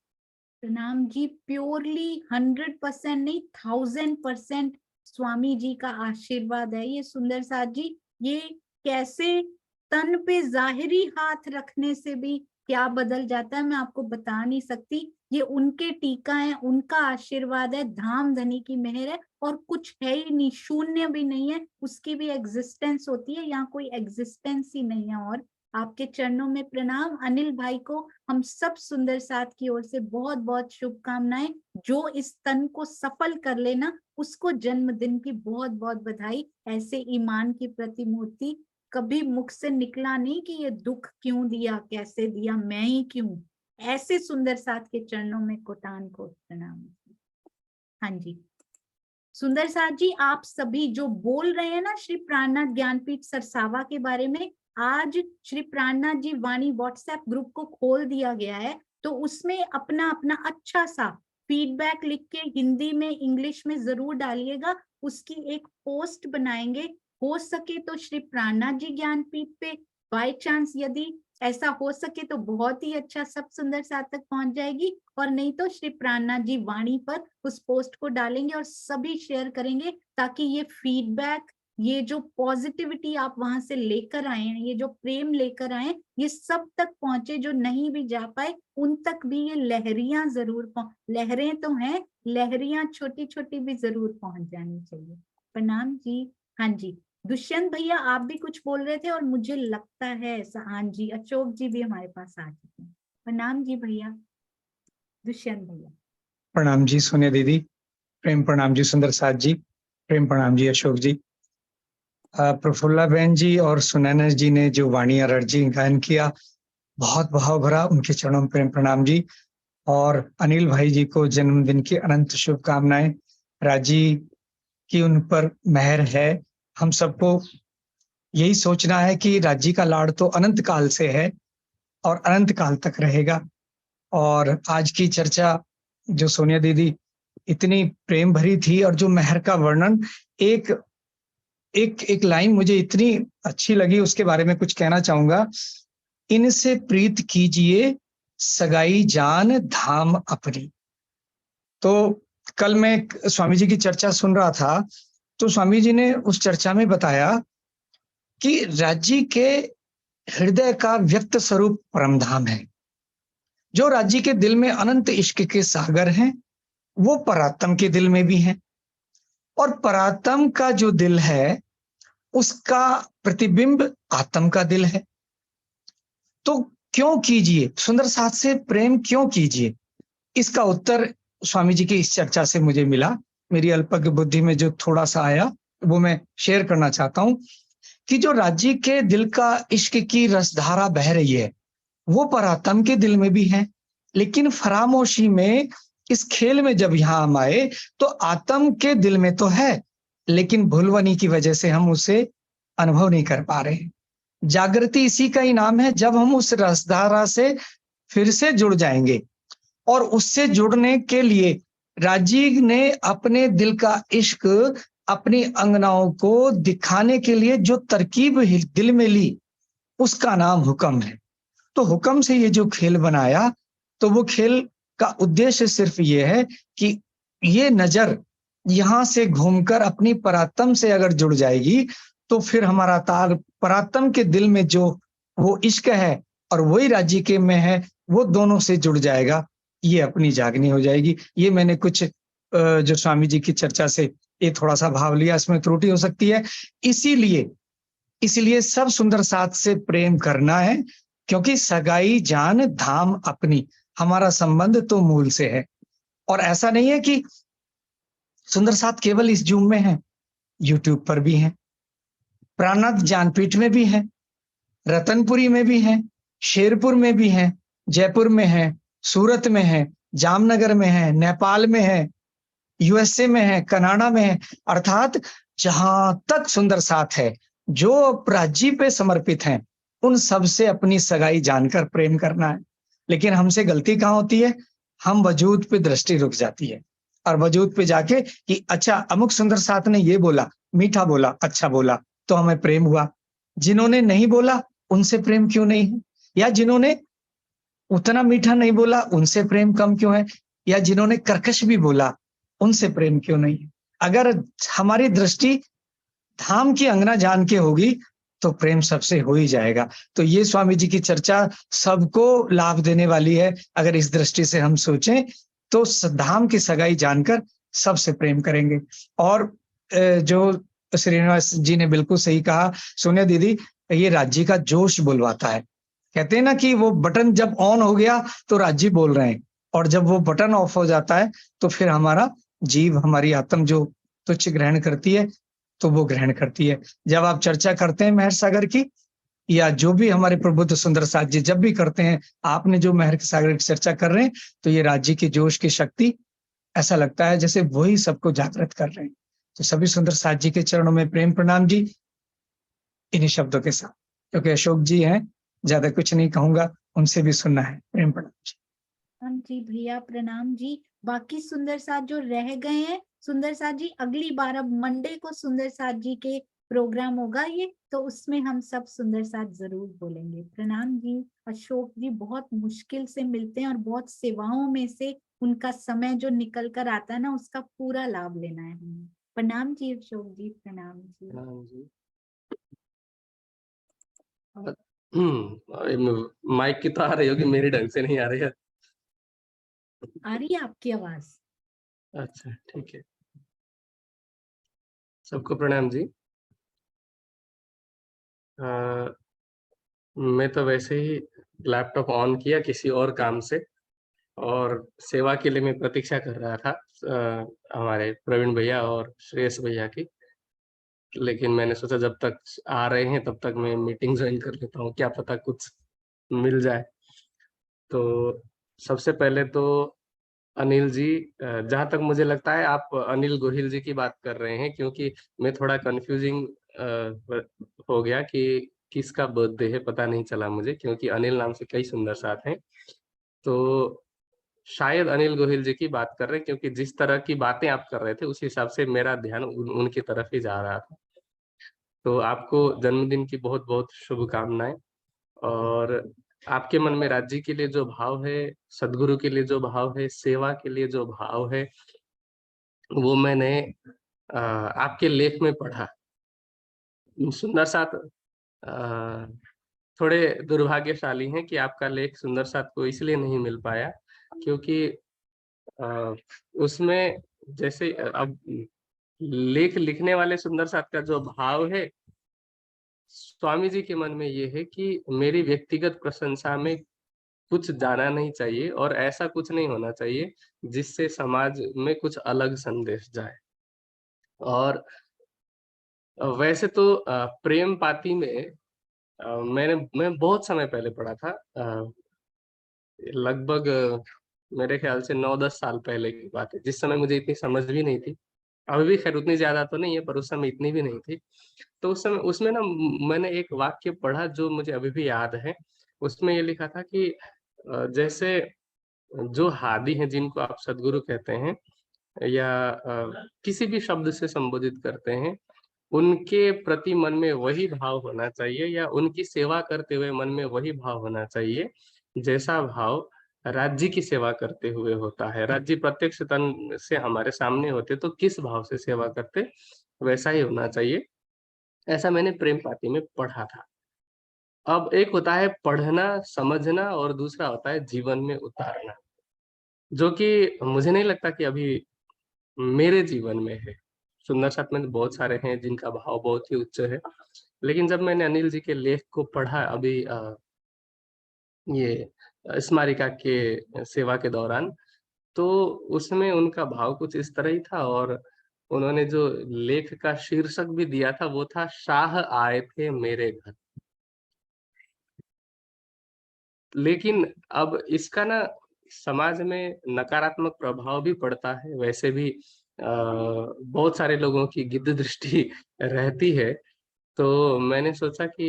प्रणाम जी। प्योरली 100% नहीं, 1000% स्वामी जी का आशीर्वाद है ये सुंदर साथ जी। ये कैसे तन पे जाहिरी हाथ रखने से भी क्या बदल जाता है मैं आपको बता नहीं सकती। ये उनके टीका है, उनका आशीर्वाद है, धाम धनी की मेहर है, और कुछ है ही नहीं, शून्य भी नहीं है, उसकी भी एग्जिस्टेंस होती है, यहाँ कोई एग्जिस्टेंस ही नहीं है। और आपके चरणों में प्रणाम। अनिल भाई को हम सब सुंदर साथ की ओर से बहुत बहुत शुभकामनाएं। जो इस तन को सफल कर लेना, उसको जन्मदिन की बहुत बहुत बधाई। ऐसे ईमान की प्रतिमूर्ति कभी मुख से निकला नहीं कि ये दुख क्यों दिया, कैसे दिया, मैं ही क्यों। ऐसे सुंदर साथ के चरणों में कोटान को प्रणाम। हाँ जी सुंदर साथ जी, आप सभी जो बोल रहे हैं ना श्री प्राणनाथ ज्ञानपीठ सरसावा के बारे में, आज श्री प्राणनाथ जी वाणी व्हाट्सएप ग्रुप को खोल दिया गया है, तो उसमें अपना अपना अच्छा सा फीडबैक लिख के हिंदी में इंग्लिश में जरूर डालिएगा। उसकी एक पोस्ट बनाएंगे। हो सके तो श्री प्राणनाथ जी ज्ञानपीठ पे बाय चांस यदि ऐसा हो सके तो बहुत ही अच्छा, सब सुंदर साथ तक पहुंच जाएगी। और नहीं तो श्री प्राणनाथ जी वाणी पर उस पोस्ट को डालेंगे और सभी शेयर करेंगे, ताकि ये फीडबैक, ये जो पॉजिटिविटी आप वहां से लेकर आए हैं, ये जो प्रेम लेकर आए, ये सब तक पहुंचे। जो नहीं भी जा पाए उन तक भी ये लहरियां जरूर लहरें तो हैं, लहरियां छोटी छोटी भी जरूर पहुंच जानी चाहिए। प्रणाम जी। हाँ जी दुष्यंत भैया आप भी कुछ बोल रहे थे और मुझे लगता है ऐसा। हाँ जी अशोक जी भी हमारे पास आ चुके हैं। प्रणाम जी भैया। दुष्यंत भैया। प्रणाम जी सोनिया दीदी, प्रेम प्रणाम जी सुंदर साथ जी, प्रेम प्रणाम जी अशोक जी। प्रफुल्ला बहन जी और सुनैना जी ने जो वाणी अर्जी गायन किया, बहुत भाव भरा, उनके चरणों में प्रेम प्रणाम जी। और अनिल भाई जी को जन्मदिन की अनंत शुभकामनाएं। राजी की उन पर मेहर है। हम सबको यही सोचना है कि राजी का लाड़ तो अनंत काल से है और अनंत काल तक रहेगा। और आज की चर्चा जो सोनिया दीदी इतनी प्रेम भरी थी, और जो मेहर का वर्णन, एक एक एक लाइन मुझे इतनी अच्छी लगी, उसके बारे में कुछ कहना चाहूंगा। इनसे प्रीत कीजिए सगाई जान धाम अपनी। तो कल मैं स्वामी जी की चर्चा सुन रहा था, तो स्वामी जी ने उस चर्चा में बताया कि राज्य के हृदय का व्यक्त स्वरूप परमधाम है। जो राज्य के दिल में अनंत इश्क के सागर हैं, वो परात्म के दिल में भी हैं। और परात्म का जो दिल है, उसका प्रतिबिंब आत्म का दिल है। तो क्यों कीजिए, सुंदर साथ से प्रेम क्यों कीजिए? इसका उत्तर स्वामी जी की इस चर्चा से मुझे मिला। मेरी अल्पज्ञ बुद्धि में जो थोड़ा सा आया वो मैं शेयर करना चाहता हूं कि जो राज्य के दिल का इश्क की रसधारा बह रही है, वो परात्म के दिल में भी है। लेकिन फरामोशी में इस खेल में जब यहां हम आए तो आत्म के दिल में तो है, लेकिन भूलवनी की वजह से हम उसे अनुभव नहीं कर पा रहे हैं। जागृति इसी का ही नाम है, जब हम उस रसधारा से फिर से जुड़ जाएंगे। और उससे जुड़ने के लिए राजीव ने अपने दिल का इश्क अपनी अंगनाओं को दिखाने के लिए जो तरकीब दिल में ली, उसका नाम हुक्म है। तो हुक्म से ये जो खेल बनाया, तो वो खेल का उद्देश्य सिर्फ ये है कि ये नजर यहां से घूमकर अपनी परात्म से अगर जुड़ जाएगी, तो फिर हमारा तार परात्म के दिल में जो वो इश्क है और वही राज्य के में है, वो दोनों से जुड़ जाएगा, ये अपनी जागनी हो जाएगी। ये मैंने कुछ जो स्वामी जी की चर्चा से ये थोड़ा सा भाव लिया, इसमें त्रुटि हो सकती है। इसीलिए सब सुंदर साथ से प्रेम करना है, क्योंकि सगाई जान धाम अपनी, हमारा संबंध तो मूल से है। और ऐसा नहीं है कि सुंदर साथ केवल इस जूम में है, यूट्यूब पर भी है, प्राणनाथ ज्ञानपीठ में भी है, रतनपुरी में भी है, शेरपुर में भी है, जयपुर में है, सूरत में है, जामनगर में है, नेपाल में है, यूएसए में है, कनाडा में है। अर्थात जहां तक सुंदर साथ है, जो राज्य पे समर्पित हैं, उन सब से अपनी सगाई जानकर प्रेम करना है। लेकिन हमसे गलती कहाँ होती है? हम वजूद पे दृष्टि रुक जाती है, और वजूद पे जाके कि अच्छा अमुक सुंदर साथ ने ये बोला, मीठा बोला, अच्छा बोला, तो हमें प्रेम हुआ। जिन्होंने नहीं बोला उनसे प्रेम क्यों नहीं है? या जिन्होंने उतना मीठा नहीं बोला उनसे प्रेम कम क्यों है? या जिन्होंने कर्कश भी बोला उनसे प्रेम क्यों नहीं है? अगर हमारी दृष्टि धाम की अंगना जान के होगी तो प्रेम सबसे हो ही जाएगा। तो ये स्वामी जी की चर्चा सबको लाभ देने वाली है। अगर इस दृष्टि से हम सोचें तो धाम की सगाई जानकर सबसे प्रेम करेंगे। और जो श्रीनिवास जी ने बिल्कुल सही कहा, सोनिया दीदी, ये राज्य का जोश बुलवाता है। कहते हैं ना कि वो बटन जब ऑन हो गया तो राज्य बोल रहे हैं, और जब वो बटन ऑफ हो जाता है तो फिर हमारा जीव, हमारी आत्म जो तुच्छ ग्रहण करती है, तो वो ग्रहण करती है। जब आप चर्चा करते हैं मेहर सागर की, या जो भी हमारे प्रबुद्ध सुंदर साथ जी जब भी करते हैं, आपने जो मेहर सागर की चर्चा कर रहे हैं, तो ये राज्य की जोश की शक्ति, ऐसा लगता है जैसे वही सबको जागृत कर रहे हैं। तो सभी सुंदर साथ जी के चरणों में प्रेम प्रणाम जी, इन्हीं शब्दों के साथ, क्योंकि अशोक जी हैं, ज्यादा कुछ नहीं कहूंगा, उनसे भी सुनना है। प्रेम प्रणाम जी। प्रणाम जी भैया, प्रणाम जी। बाकी सुंदर साथ जो रह गए हैं, सुंदर साथ जी अगली बार, अब मंडे को सुंदर साथ जी के प्रोग्राम होगा ये, तो उसमें हम सब सुंदर साथ जरूर बोलेंगे। प्रणाम जी। अशोक जी बहुत मुश्किल से मिलते हैं, और बहुत सेवाओं में से उनका समय जो निकल कर आता है ना, उसका पूरा लाभ लेना है हमें। प्रणाम जी अशोक जी, प्रणाम जी। हाँ जी। माइक की तो आ रही होगी, मेरी ढंग से नहीं आ रही है। आ रही है आपकी आवाज? अच्छा ठीक है। सबको प्रणाम जी। मैं तो वैसे ही लैपटॉप ऑन किया किसी और काम से, और सेवा के लिए मैं प्रतीक्षा कर रहा था हमारे प्रवीण भैया और श्रेयस भैया की। लेकिन मैंने सोचा जब तक आ रहे हैं तब तक मैं मीटिंग ज्वाइन कर लेता हूँ, क्या पता कुछ मिल जाए। तो सबसे पहले तो अनिल जी, जहाँ तक मुझे लगता है आप अनिल गोहिल जी की बात कर रहे हैं, क्योंकि मैं थोड़ा कंफ्यूजिंग हो गया कि किसका बर्थडे है, पता नहीं चला मुझे, क्योंकि अनिल नाम से कई सुंदर साथ हैं। तो शायद अनिल गोहिल जी की बात कर रहे हैं, क्योंकि जिस तरह की बातें आप कर रहे थे उस हिसाब से मेरा ध्यान उनकी तरफ ही जा रहा था। तो आपको जन्मदिन की बहुत बहुत शुभकामनाएं। और आपके मन में राज्य के लिए जो भाव है, सदगुरु के लिए जो भाव है, सेवा के लिए जो भाव है, वो मैंने आपके लेख में पढ़ा। सुंदर साथ थोड़े दुर्भाग्यशाली हैं कि आपका लेख सुंदर साथ को इसलिए नहीं मिल पाया क्योंकि उसमें जैसे अब लेख लिखने वाले सुंदर साथ का जो भाव है, स्वामी जी के मन में ये है कि मेरी व्यक्तिगत प्रशंसा में कुछ जाना नहीं चाहिए और ऐसा कुछ नहीं होना चाहिए जिससे समाज में कुछ अलग संदेश जाए। और वैसे तो प्रेम पाती में मैं बहुत समय पहले पढ़ा था, लगभग मेरे ख्याल से 9-10 साल पहले की बात है, जिस समय मुझे इतनी समझ भी नहीं थी। अभी भी खैर उतनी ज्यादा तो नहीं है, पर उस समय इतनी भी नहीं थी। तो उस समय उसमें ना मैंने एक वाक्य पढ़ा जो मुझे अभी भी याद है। उसमें ये लिखा था कि जैसे जो हादी हैं, जिनको आप सदगुरु कहते हैं या किसी भी शब्द से संबोधित करते हैं, उनके प्रति मन में वही भाव होना चाहिए या उनकी सेवा करते हुए मन में वही भाव होना चाहिए जैसा भाव राज्य की सेवा करते हुए होता है। राज्य प्रत्यक्ष तन से हमारे सामने होते तो किस भाव से सेवा करते, वैसा ही होना चाहिए। ऐसा मैंने प्रेम पाती में पढ़ा था। अब एक होता है पढ़ना, समझना और दूसरा होता है जीवन में उतारना, जो कि मुझे नहीं लगता कि अभी मेरे जीवन में है। सुंदर साथ में बहुत सारे हैं जिनका भाव बहुत ही उच्च है, लेकिन जब मैंने अनिल जी के लेख को पढ़ा अभी ये स्मारिका के सेवा के दौरान, तो उसमें उनका भाव कुछ इस तरह ही था और उन्होंने जो लेख का शीर्षक भी दिया था वो था शाह आए थे मेरे घर। लेकिन अब इसका ना समाज में नकारात्मक प्रभाव भी पड़ता है। वैसे भी बहुत सारे लोगों की गिद्ध दृष्टि रहती है, तो मैंने सोचा कि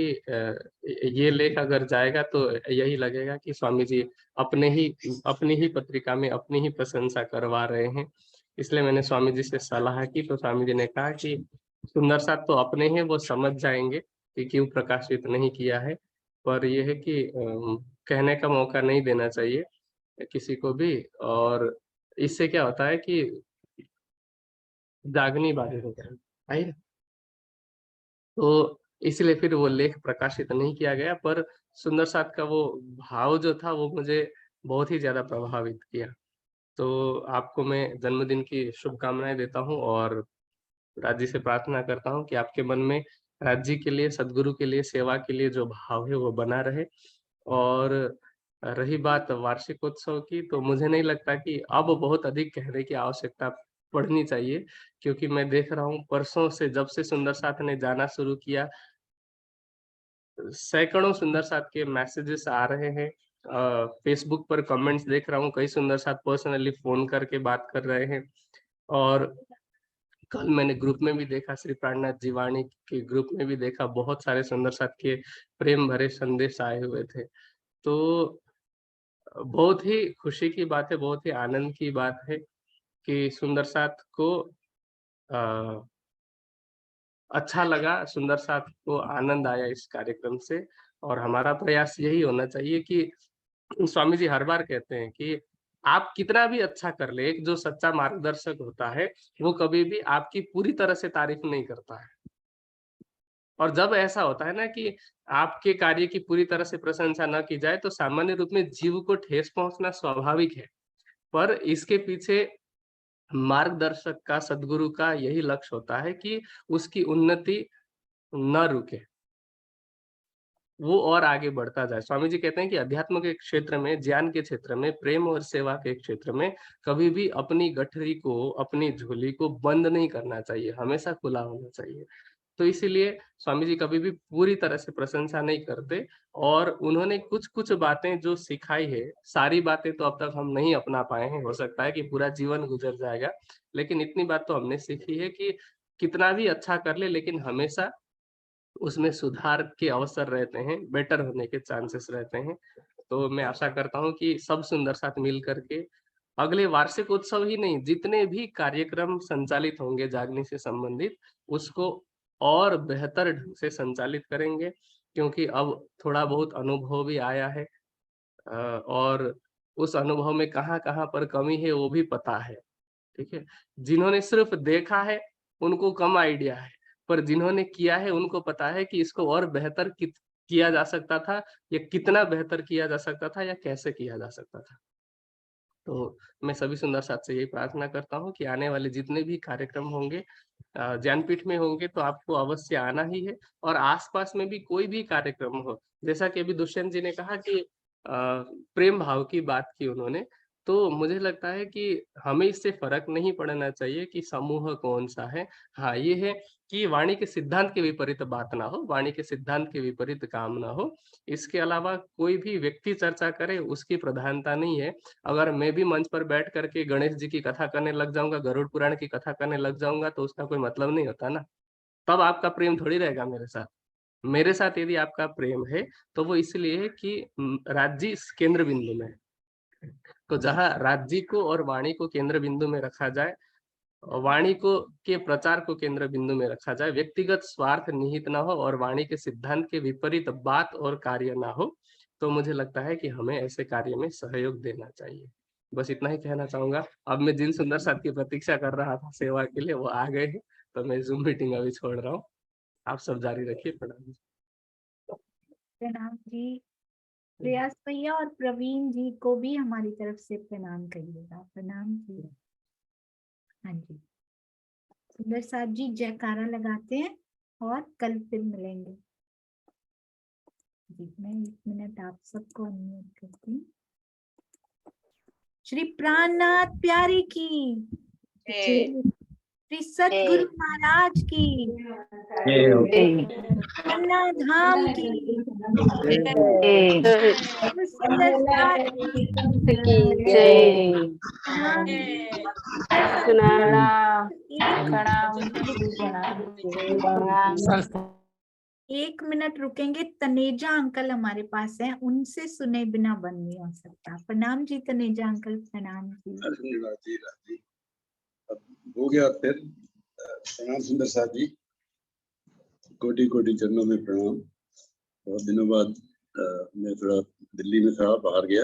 ये लेख अगर जाएगा तो यही लगेगा कि स्वामी जी अपनी ही पत्रिका में अपनी ही प्रशंसा करवा रहे हैं। इसलिए मैंने स्वामी जी से सलाह की, तो स्वामी जी ने कहा कि सुंदर साथ तो अपने हैं, वो समझ जाएंगे कि क्यों प्रकाशित नहीं किया है, पर यह है कि कहने का मौका नहीं देना चाहिए किसी को भी। और इससे क्या होता है कि जागनी बाधित हो जाए, तो इसलिए फिर वो लेख प्रकाशित नहीं किया गया। पर सुंदर साथ का वो भाव जो था वो मुझे बहुत ही ज्यादा प्रभावित किया। तो आपको मैं जन्मदिन की शुभकामनाएं देता हूँ और राज्य से प्रार्थना करता हूँ कि आपके मन में राज्य के लिए, सदगुरु के लिए, सेवा के लिए जो भाव है वो बना रहे। और रही बात वार्षिकोत्सव की, तो मुझे नहीं लगता कि अब बहुत अधिक कहने की आवश्यकता पड़नी चाहिए, क्योंकि मैं देख रहा हूँ परसों से, जब से सुंदर साथ ने जाना शुरू किया, सैकड़ों सुंदर साथ के मैसेजेस आ रहे हैं। फेसबुक पर कमेंट्स देख रहा हूँ, कई सुंदर साथ पर्सनली फोन करके बात कर रहे हैं। और कल मैंने ग्रुप में भी देखा, श्री प्राणनाथ जीवाणी के ग्रुप में भी देखा, बहुत सारे सुंदर साथ के प्रेम भरे संदेश आए हुए थे। तो बहुत ही खुशी की बात है, बहुत ही आनंद की बात है कि सुंदर साथ को अच्छा लगा, सुंदर साथ को आनंद आया इस कार्यक्रम से। और हमारा प्रयास यही होना चाहिए कि स्वामी जी हर बार कहते हैं कि आप कितना भी अच्छा कर ले, एक जो सच्चा मार्गदर्शक होता है वो कभी भी आपकी पूरी तरह से तारीफ नहीं करता है। और जब ऐसा होता है ना कि आपके कार्य की पूरी तरह से प्रशंसा न की जाए, तो सामान्य रूप में जीव को ठेस पहुंचना स्वाभाविक है। पर इसके पीछे मार्गदर्शक का, सदगुरु का यही लक्ष्य होता है कि उसकी उन्नति न रुके, वो और आगे बढ़ता जाए। स्वामी जी कहते हैं कि अध्यात्म के क्षेत्र में, ज्ञान के क्षेत्र में, प्रेम और सेवा के क्षेत्र में कभी भी अपनी गठरी को, अपनी झोली को बंद नहीं करना चाहिए, हमेशा खुला होना चाहिए। तो इसीलिए स्वामी जी कभी भी पूरी तरह से प्रशंसा नहीं करते। और उन्होंने कुछ कुछ बातें जो सिखाई है, सारी बातें तो अब तक हम नहीं अपना पाए हैं, हो सकता है कि पूरा जीवन गुजर जाएगा, लेकिन इतनी बात तो हमने सीखी है कि कितना भी अच्छा कर ले, लेकिन हमेशा उसमें सुधार के अवसर रहते हैं, बेटर होने के चांसेस रहते हैं। तो मैं आशा करता हूँ कि सब सुंदर साथ मिल करके अगले वार्षिक उत्सव ही नहीं, जितने भी कार्यक्रम संचालित होंगे जागने से संबंधित, उसको और बेहतर ढंग से संचालित करेंगे, क्योंकि अब थोड़ा बहुत अनुभव भी आया है। और उस अनुभव में कहाँ-कहाँ पर कमी है वो भी पता है, ठीक है। जिन्होंने सिर्फ देखा है उनको कम आइडिया है, पर जिन्होंने किया है उनको पता है कि इसको और बेहतर किया जा सकता था, या कितना बेहतर किया जा सकता था, या कैसे किया जा सकता था। तो मैं सभी सुंदर साथ से यही प्रार्थना करता हूँ कि आने वाले जितने भी कार्यक्रम होंगे ज्ञानपीठ में होंगे तो आपको अवश्य आना ही है, और आसपास में भी कोई भी कार्यक्रम हो, जैसा कि अभी दुष्यंत जी ने कहा कि प्रेम भाव की बात की उन्होंने, तो मुझे लगता है कि हमें इससे फर्क नहीं पड़ना चाहिए कि समूह कौन सा है। हाँ, ये है कि वाणी के सिद्धांत के विपरीत बात ना हो, वाणी के सिद्धांत के विपरीत काम ना हो। इसके अलावा कोई भी व्यक्ति चर्चा करे उसकी प्रधानता नहीं है। अगर मैं भी मंच पर बैठ करके गणेश जी की कथा करने लग जाऊंगा, गरुड़ पुराण की कथा करने लग जाऊंगा, तो उसका कोई मतलब नहीं होता ना। तब आपका प्रेम थोड़ी रहेगा मेरे साथ। मेरे साथ यदि आपका प्रेम है तो वो इसलिए है कि राज्य केंद्र बिंदु में है। तो जहाँ राज्य को और वाणी को केंद्र बिंदु में रखा जाए, वाणी को के प्रचार को केंद्र बिंदु में रखा जाए, व्यक्तिगत स्वार्थ निहित ना हो और वाणी के सिद्धांत के विपरीत बात और कार्य ना हो, तो मुझे लगता है कि हमें ऐसे कार्य में सहयोग देना चाहिए। बस इतना ही कहना चाहूंगा। अब मैं जिन सुंदर साथ की प्रतीक्षा कर रहा था सेवा के लिए, वो आ गए हैं, तो मैं जूम मीटिंग अभी छोड़ रहा हूँ। आप सब जारी रखिए। प्रणाम। प्रणाम जी। प्रयास भैया और प्रवीण जी को भी हमारी तरफ से प्रणाम करिएगा। प्रणाम जी। हाँ जी, सुंदर साथ जी जयकारा लगाते हैं और कल फिर मिलेंगे जी। मैं 1 मिनट आप सबको अनम्यूट करती हूँ। श्री प्राणनाथ प्यारी की, श्री सतगुरु महाराज की, अन्ना धाम की, सुंदर साथ की एक मिनट रुकेंगे। तनेजा अंकल हमारे पास हैं, उनसे सुने बिना बंद नहीं हो सकता। प्रणाम जी तनेजा अंकल। प्रणाम जी। राजी राजी अब हो गया फिर। प्रणाम सुंदर साथ जी, कोटि कोटि चरणों में प्रणाम। बहुत दिनों बाद मैं थोड़ा दिल्ली में था, बाहर गया।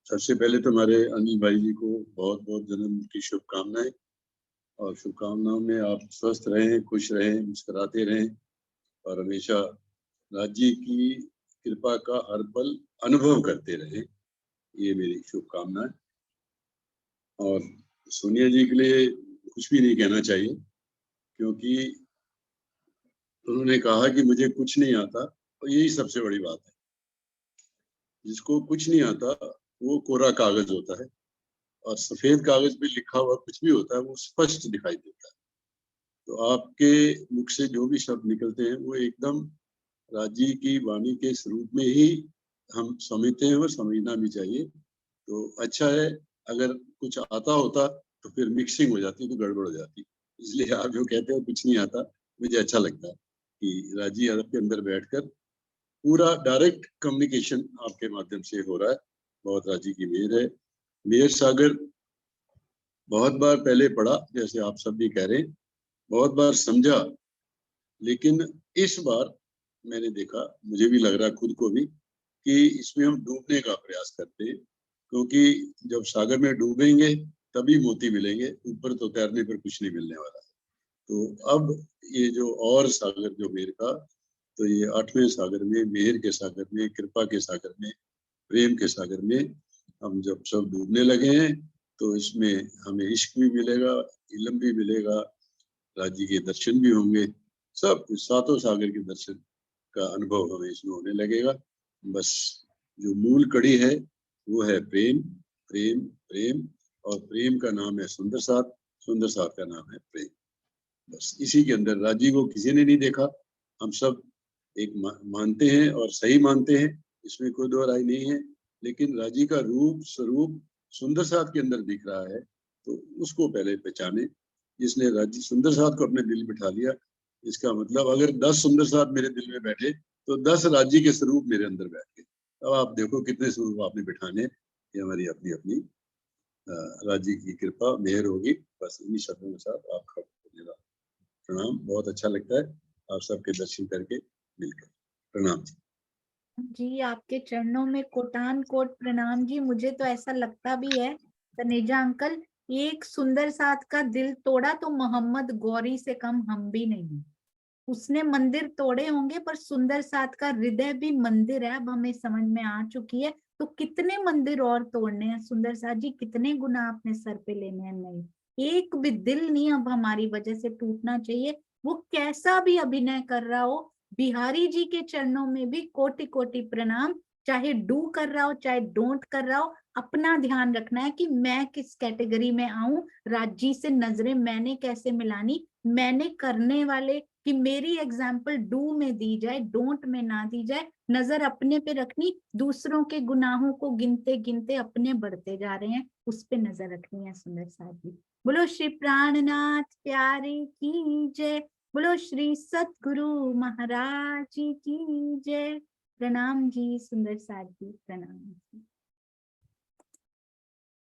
सबसे पहले तो हमारे अनिल भाई जी को बहुत बहुत जन्मदिन की शुभकामनाएं, और शुभकामनाओं में आप स्वस्थ रहें, खुश रहें, मुस्कुराते रहें और हमेशा राज्य की कृपा का हर पल अनुभव करते रहें, ये मेरी शुभकामना है। और सोनिया जी के लिए कुछ भी नहीं कहना चाहिए, क्योंकि उन्होंने कहा कि मुझे कुछ नहीं आता, और यही सबसे बड़ी बात है। जिसको कुछ नहीं आता वो कोरा कागज होता है, और सफेद कागज पे लिखा हुआ कुछ भी होता है वो स्पष्ट दिखाई देता है। तो आपके मुख से जो भी शब्द निकलते हैं वो एकदम राज्य की वाणी के स्वरूप में ही हम समझते हैं, और समझना भी चाहिए। तो अच्छा है, अगर कुछ आता होता तो फिर मिक्सिंग हो जाती, तो गड़बड़ हो जाती। इसलिए आप जो कहते हो कुछ नहीं आता, मुझे अच्छा लगता है कि राज्य आपके अंदर बैठकर पूरा डायरेक्ट कम्युनिकेशन आपके माध्यम से हो रहा है। बहुत राज्य की मेहर है। मेहर सागर बहुत बार पहले पढ़ा, जैसे आप सब भी कह रहे हैं, बहुत बार समझा, लेकिन इस बार मैंने देखा, मुझे भी लग रहा खुद को भी, कि इसमें हम डूबने का प्रयास करते हैं, क्योंकि जब सागर में डूबेंगे तभी मोती मिलेंगे, ऊपर तो तैरने पर कुछ नहीं मिलने वाला। तो अब ये जो और सागर जो मेहर का, तो ये 8वें सागर में, मेहर के सागर में, कृपा के सागर में, प्रेम के सागर में हम जब सब डूबने लगे हैं, तो इसमें हमें इश्क भी मिलेगा, इल्म भी मिलेगा, राज्य के दर्शन भी होंगे, सब कुछ सातों सागर के दर्शन का अनुभव हमें इसमें होने लगेगा। बस जो मूल कड़ी है वो है प्रेम, प्रेम, प्रेम, और प्रेम का नाम है सुंदर साथ, सुंदर साथ का नाम है प्रेम। बस इसी के अंदर राज्य को किसी ने नहीं देखा, हम सब एक मानते हैं और सही मानते हैं, इसमें कोई दो राय नहीं है। लेकिन राज्य का रूप स्वरूप सुंदर साथ के अंदर दिख रहा है, तो उसको पहले पहचाने। जिसने राज्य सुंदर साथ को अपने दिल में बिठा लिया, इसका मतलब अगर 10 सुंदर साथ मेरे दिल में बैठे तो 10 राज्य के स्वरूप मेरे अंदर बैठ गए। अब आप देखो कितने स्वरूप आपने बिठाने, ये हमारी अपनी अपनी राज्य की कृपा मेहर होगी। बस इन्हीं शब्दों के साथ आपका प्रणाम। बहुत अच्छा लगता है आप सबके दर्शन करके मिलकर। प्रणाम जी। जी आपके चरणों में कोटान कोट प्रणाम जी। मुझे तो ऐसा लगता भी है तनेजा अंकल एक सुंदर साथ का दिल तोड़ा तो मोहम्मद गौरी से कम हम भी नहीं। उसने मंदिर तोड़े होंगे पर सुंदर साथ का हृदय भी मंदिर है, अब हमें समझ में आ चुकी है। तो कितने मंदिर और तोड़ने हैं सुंदर साथ जी, कितने गुना अपने सर पे लेने हैं? नहीं, एक भी दिल नहीं अब हमारी वजह से टूटना चाहिए। वो कैसा भी अभिनय कर रहा हो, बिहारी जी के चरणों में भी कोटि कोटि प्रणाम। चाहे डू कर रहा हो चाहे डोंट कर रहा हो, अपना ध्यान रखना है कि मैं किस कैटेगरी में आऊं। राजी से नजरें मैंने कैसे मिलानी, मैंने करने वाले कि मेरी एग्जाम्पल डू में दी जाए, डोंट में ना दी जाए। नजर अपने पे रखनी, दूसरों के गुनाहों को गिनते गिनते अपने बढ़ते जा रहे हैं, उस पे नजर रखनी है सुंदर साथ जी। बोलो श्री प्राणनाथ प्यारे की जय, बोलो श्री सतगुरु महाराज की जय। प्रणाम जी सुंदर साथ जी, प्रणाम जी।